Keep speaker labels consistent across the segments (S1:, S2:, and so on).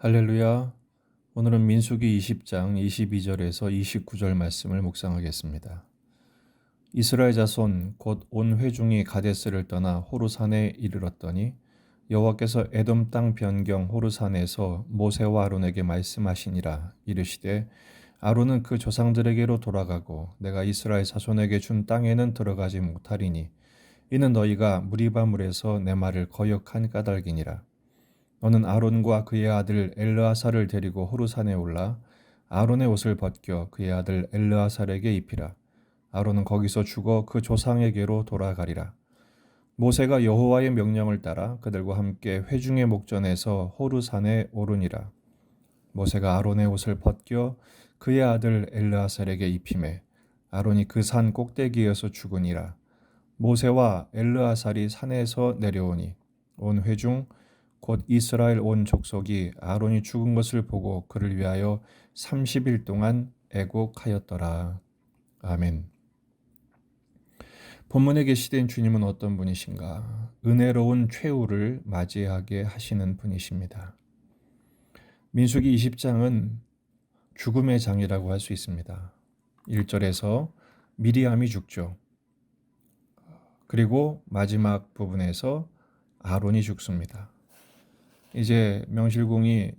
S1: 할렐루야. 오늘은 민수기 20장 22절에서 29절 말씀을 묵상하겠습니다. 이스라엘 자손 곧 온 회중이 가데스를 떠나 호르산에 이르렀더니 여호와께서 에돔 땅 변경 호르산에서 모세와 아론에게 말씀하시니라. 이르시되 아론은 그 조상들에게로 돌아가고 내가 이스라엘 자손에게 준 땅에는 들어가지 못하리니 이는 너희가 무리바물에서 내 말을 거역한 까닭이니라. 너는 아론과 그의 아들 엘르아살을 데리고 호르산에 올라 아론의 옷을 벗겨 그의 아들 엘르아살에게 입히라. 아론은 거기서 죽어 그 조상에게로 돌아가리라. 모세가 여호와의 명령을 따라 그들과 함께 회중의 목전에서 호르산에 오르니라. 모세가 아론의 옷을 벗겨 그의 아들 엘르아살에게 입히매 아론이 그 산 꼭대기에서 죽으니라. 모세와 엘르아살이 산에서 내려오니 온 회중 곧 이스라엘 온 족속이 아론이 죽은 것을 보고 그를 위하여 30일 동안 애곡하였더라. 아멘. 본문에 계시된 주님은 어떤 분이신가? 은혜로운 최후를 맞이하게 하시는 분이십니다. 민수기 20장은 죽음의 장이라고 할 수 있습니다. 1절에서 미리암이 죽죠. 그리고 마지막 부분에서 아론이 죽습니다. 이제 명실공히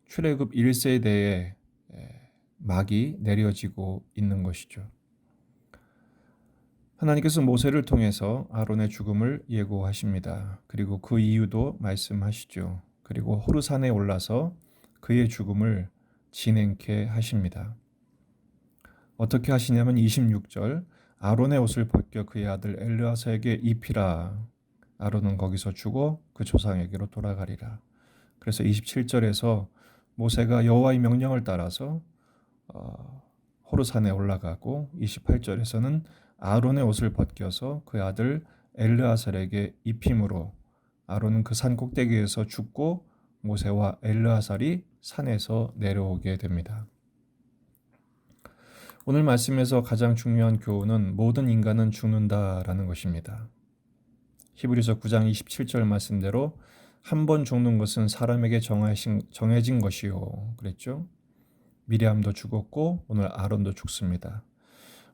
S1: 출애굽 1세대에 막이 내려지고 있는 것이죠. 하나님께서 모세를 통해서 아론의 죽음을 예고하십니다. 그리고 그 이유도 말씀하시죠. 그리고 호르산에 올라서 그의 죽음을 진행케 하십니다. 어떻게 하시냐면 26절 아론의 옷을 벗겨 그의 아들 엘르아사에게 입히라. 아론은 거기서 죽어 그 조상에게로 돌아가리라. 그래서 27절에서 모세가 여호와의 명령을 따라서 호르산에 올라가고 28절에서는 아론의 옷을 벗겨서 그 아들 엘르아살에게 입힘으로 아론은 그 산 꼭대기에서 죽고 모세와 엘르아살이 산에서 내려오게 됩니다. 오늘 말씀에서 가장 중요한 교훈은 모든 인간은 죽는다라는 것입니다. 히브리서 9장 27절 말씀대로 한 번 죽는 것은 사람에게 정해진 것이요. 그랬죠? 미리암도 죽었고 오늘 아론도 죽습니다.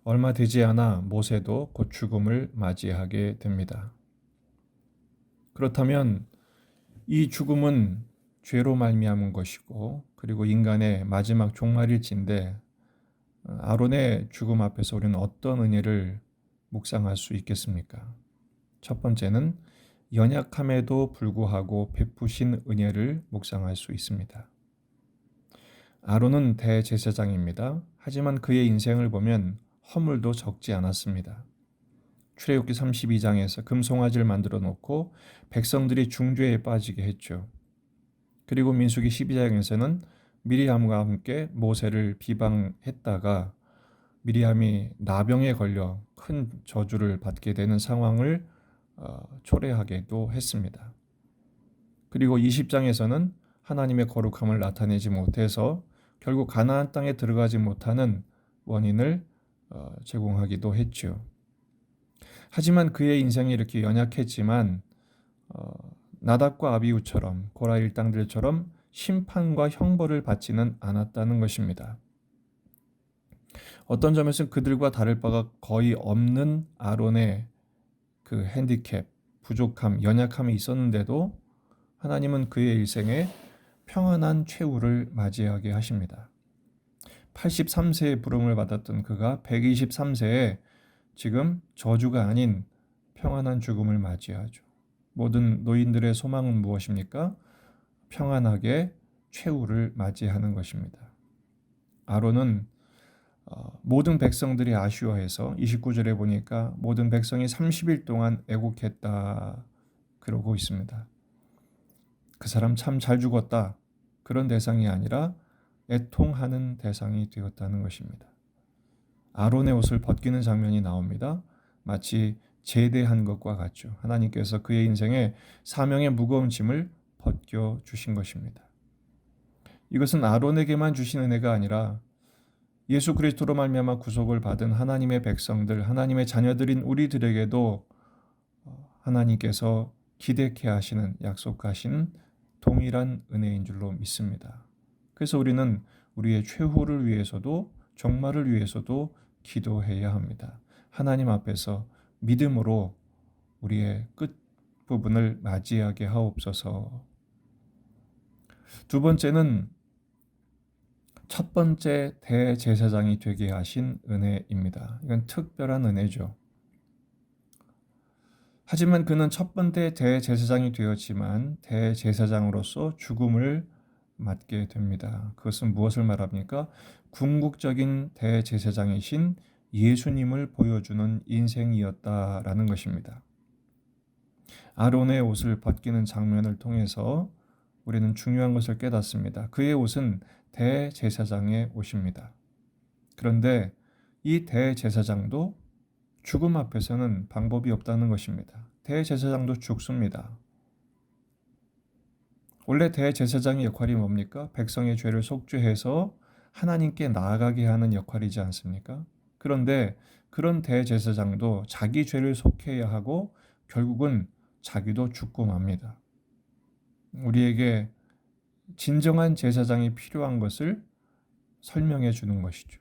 S1: 얼마 되지 않아 모세도 곧 죽음을 맞이하게 됩니다. 그렇다면 이 죽음은 죄로 말미암은 것이고 그리고 인간의 마지막 종말일진데 아론의 죽음 앞에서 우리는 어떤 은혜를 묵상할 수 있겠습니까? 첫 번째는 연약함에도 불구하고 베푸신 은혜를 묵상할 수 있습니다. 아론은 대제사장입니다. 하지만 그의 인생을 보면 허물도 적지 않았습니다. 출애굽기 32장에서 금송아지를 만들어 놓고 백성들이 중죄에 빠지게 했죠. 그리고 민수기 12장에서는 미리암과 함께 모세를 비방했다가 미리암이 나병에 걸려 큰 저주를 받게 되는 상황을 초래하게도 했습니다. 그리고 20장에서는 하나님의 거룩함을 나타내지 못해서 결국 가나안 땅에 들어가지 못하는 원인을 제공하기도 했죠. 하지만 그의 인생이 이렇게 연약했지만 나답과 아비후처럼 고라 일당들처럼 심판과 형벌을 받지는 않았다는 것입니다. 어떤 점에서는 그들과 다를 바가 거의 없는 아론의 그 핸디캡, 부족함, 연약함이 있었는데도 하나님은 그의 일생에 평안한 최후를 맞이하게 하십니다. 83세의 부름을 받았던 그가 123세에 지금 저주가 아닌 평안한 죽음을 맞이하죠. 모든 노인들의 소망은 무엇입니까? 평안하게 최후를 맞이하는 것입니다. 아론은 모든 백성들이 아쉬워해서 29절에 보니까 모든 백성이 30일 동안 애곡했다 그러고 있습니다. 그 사람 참 잘 죽었다 그런 대상이 아니라 애통하는 대상이 되었다는 것입니다. 아론의 옷을 벗기는 장면이 나옵니다. 마치 제대한 것과 같죠. 하나님께서 그의 인생에 사명의 무거운 짐을 벗겨주신 것입니다. 이것은 아론에게만 주신 은혜가 아니라 예수 그리스도로 말미암아 구속을 받은 하나님의 백성들, 하나님의 자녀들인 우리들에게도 하나님께서 기대케 하시는 약속하신 동일한 은혜인 줄로 믿습니다. 그래서 우리는 우리의 최후를 위해서도 종말을 위해서도 기도해야 합니다. 하나님 앞에서 믿음으로 우리의 끝부분을 맞이하게 하옵소서. 두 번째는 첫 번째 대제사장이 되게 하신 은혜입니다. 이건 특별한 은혜죠. 하지만 그는 첫 번째 대제사장이 되었지만 대제사장으로서 죽음을 맞게 됩니다. 그것은 무엇을 말합니까? 궁극적인 대제사장이신 예수님을 보여주는 인생이었다라는 것입니다. 아론의 옷을 벗기는 장면을 통해서 우리는 중요한 것을 깨닫습니다. 그의 옷은 대제사장의 옷입니다. 그런데 이 대제사장도 죽음 앞에서는 방법이 없다는 것입니다. 대제사장도 죽습니다. 원래 대제사장의 역할이 뭡니까? 백성의 죄를 속죄해서 하나님께 나아가게 하는 역할이지 않습니까? 그런데 그런 대제사장도 자기 죄를 속해야 하고 결국은 자기도 죽고 맙니다. 우리에게 진정한 제사장이 필요한 것을 설명해 주는 것이죠.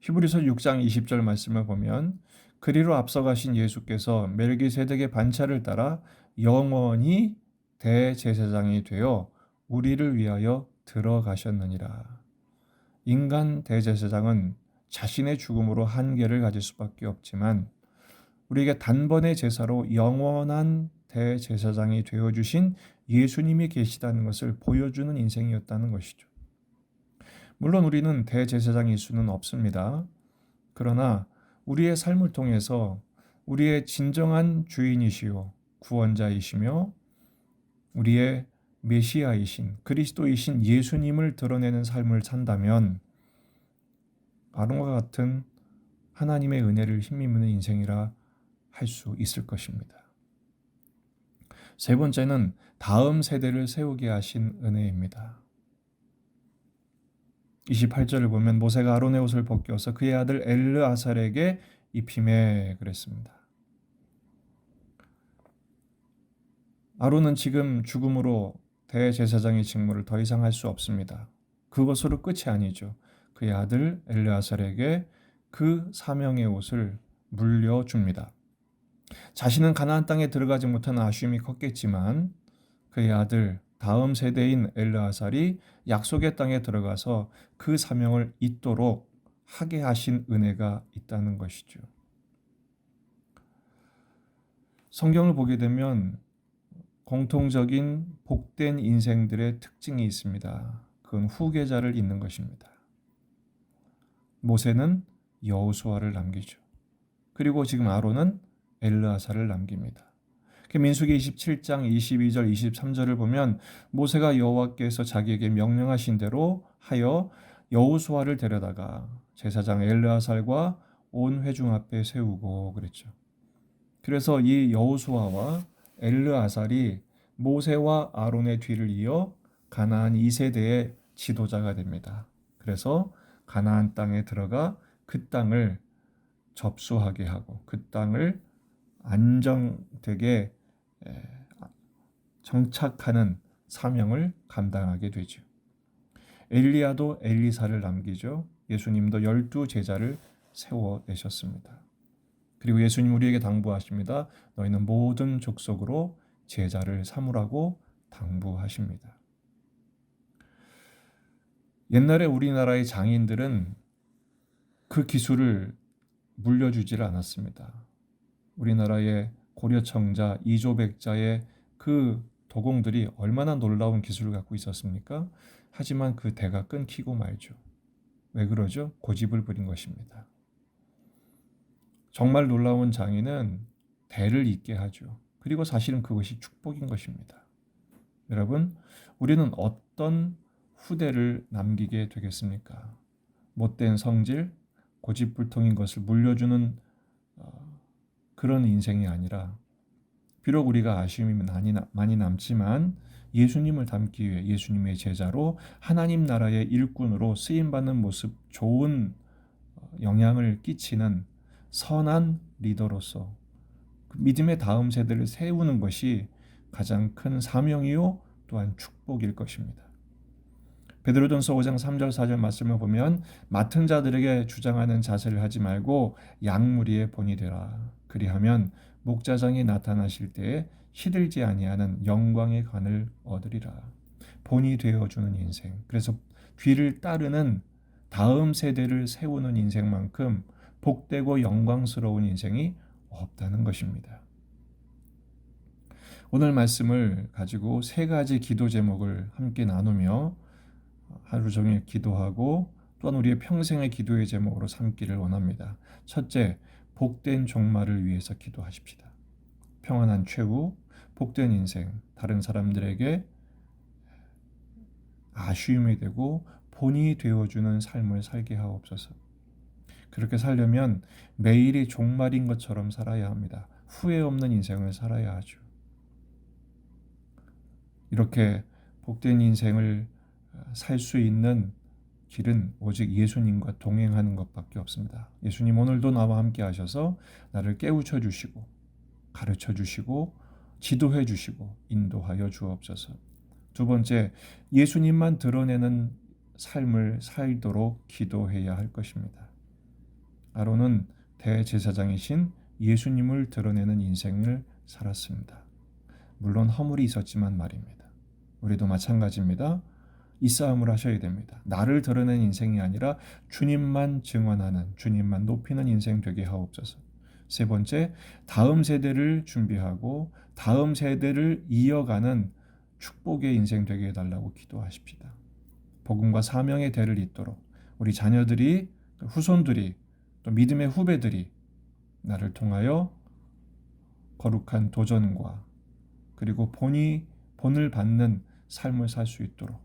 S1: 히브리서 6장 20절 말씀을 보면 그리로 앞서가신 예수께서 멜기세덱의 반차를 따라 영원히 대제사장이 되어 우리를 위하여 들어가셨느니라. 인간 대제사장은 자신의 죽음으로 한계를 가질 수밖에 없지만 우리에게 단번의 제사로 영원한 대제사장이 되어주신 예수님이 계시다는 것을 보여주는 인생이었다는 것이죠. 물론 우리는 대제사장일 수는 없습니다. 그러나 우리의 삶을 통해서 우리의 진정한 주인이시요 구원자이시며 우리의 메시아이신 그리스도이신 예수님을 드러내는 삶을 산다면 아론과 같은 하나님의 은혜를 힘입는 인생이라 할 수 있을 것입니다. 세 번째는 다음 세대를 세우게 하신 은혜입니다. 28절을 보면 모세가 아론의 옷을 벗겨서 그의 아들 엘르아살에게 입히매 그랬습니다. 아론은 지금 죽음으로 대제사장의 직무를 더 이상 할 수 없습니다. 그것으로 끝이 아니죠. 그의 아들 엘르아살에게 그 사명의 옷을 물려줍니다. 자신은 가나안 땅에 들어가지 못한 아쉬움이 컸겠지만 그의 아들 다음 세대인 엘르아살이 약속의 땅에 들어가서 그 사명을 잇도록 하게 하신 은혜가 있다는 것이죠. 성경을 보게 되면 공통적인 복된 인생들의 특징이 있습니다. 그건 후계자를 잇는 것입니다. 모세는 여호수아를 남기죠. 그리고 지금 아론은 엘르아살을 남깁니다. 민수기 27장 22절 23절을 보면 모세가 여호와께서 자기에게 명령하신 대로 하여 여호수아를 데려다가 제사장 엘르아살과 온 회중 앞에 세우고 그랬죠. 그래서 이 여호수아와 엘르아살이 모세와 아론의 뒤를 이어 가나안 2세대의 지도자가 됩니다. 그래서 가나안 땅에 들어가 그 땅을 접수하게 하고 그 땅을 안정되게 정착하는 사명을 감당하게 되죠. 엘리야도 엘리사를 남기죠. 예수님도 12 제자를 세워내셨습니다. 그리고 예수님 우리에게 당부하십니다. 너희는 모든 족속으로 제자를 삼으라고 당부하십니다. 옛날에 우리나라의 장인들은 그 기술을 물려주질 않았습니다. 우리나라의 고려청자, 이조백자의 그 도공들이 얼마나 놀라운 기술을 갖고 있었습니까? 하지만 그 대가 끊기고 말죠. 왜 그러죠? 고집을 부린 것입니다. 정말 놀라운 장인은 대를 잇게 하죠. 그리고 사실은 그것이 축복인 것입니다. 여러분, 우리는 어떤 후대를 남기게 되겠습니까? 못된 성질, 고집불통인 것을 물려주는 그런 인생이 아니라 비록 우리가 아쉬움이 많이 남지만 예수님을 닮기 위해 예수님의 제자로 하나님 나라의 일꾼으로 쓰임받는 모습, 좋은 영향을 끼치는 선한 리더로서 믿음의 다음 세대를 세우는 것이 가장 큰 사명이요 또한 축복일 것입니다. 베드로전서 5장 3절 4절 말씀을 보면 맡은 자들에게 주장하는 자세를 하지 말고 양무리의 본이 되라. 그리하면 목자장이 나타나실 때에 시들지 아니하는 영광의 관을 얻으리라. 본이 되어주는 인생. 그래서 뒤를 따르는 다음 세대를 세우는 인생만큼 복되고 영광스러운 인생이 없다는 것입니다. 오늘 말씀을 가지고 세 가지 기도 제목을 함께 나누며 하루 종일 기도하고 또한 우리의 평생의 기도의 제목으로 삼기를 원합니다. 첫째, 복된 종말을 위해서 기도하십시다. 평안한 최후, 복된 인생, 다른 사람들에게 아쉬움이 되고 본이 되어주는 삶을 살게 하옵소서. 그렇게 살려면 매일이 종말인 것처럼 살아야 합니다. 후회 없는 인생을 살아야 하죠. 이렇게 복된 인생을 살 수 있는 길은 오직 예수님과 동행하는 것밖에 없습니다. 예수님 오늘도 나와 함께 하셔서 나를 깨우쳐 주시고 가르쳐 주시고 지도해 주시고 인도하여 주옵소서. 두 번째, 예수님만 드러내는 삶을 살도록 기도해야 할 것입니다. 아론은 대제사장이신 예수님을 드러내는 인생을 살았습니다. 물론 허물이 있었지만 말입니다. 우리도 마찬가지입니다. 이 싸움을 하셔야 됩니다. 나를 드러내는 인생이 아니라 주님만 증언하는, 주님만 높이는 인생 되게 하옵소서. 세 번째, 다음 세대를 준비하고 다음 세대를 이어가는 축복의 인생 되게 해달라고 기도하십시다. 복음과 사명의 대를 잇도록 우리 자녀들이, 후손들이, 또 믿음의 후배들이 나를 통하여 거룩한 도전과 그리고 본을 받는 삶을 살 수 있도록.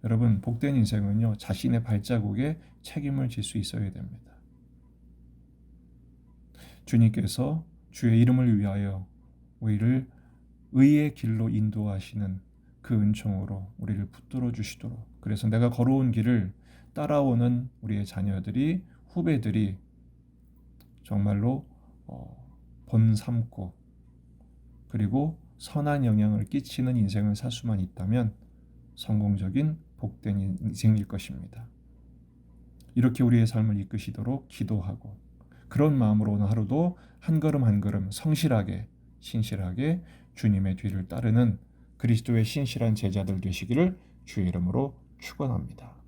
S1: 여러분, 복된 인생은요, 자신의 발자국에 책임을 질 수 있어야 됩니다. 주님께서 주의 이름을 위하여 우리를 의의 길로 인도하시는 그 은총으로 우리를 붙들어 주시도록, 그래서 내가 걸어온 길을 따라오는 우리의 자녀들이, 후배들이 정말로 본 삼고 그리고 선한 영향을 끼치는 인생을 살 수만 있다면 성공적인 복된 인생일 것입니다. 이렇게 우리의 삶을 이끄시도록 기도하고, 그런 마음으로 오늘 하루도 한 걸음 한 걸음 성실하게 신실하게 주님의 뒤를 따르는 그리스도의 신실한 제자들 되시기를 주의 이름으로 축원합니다.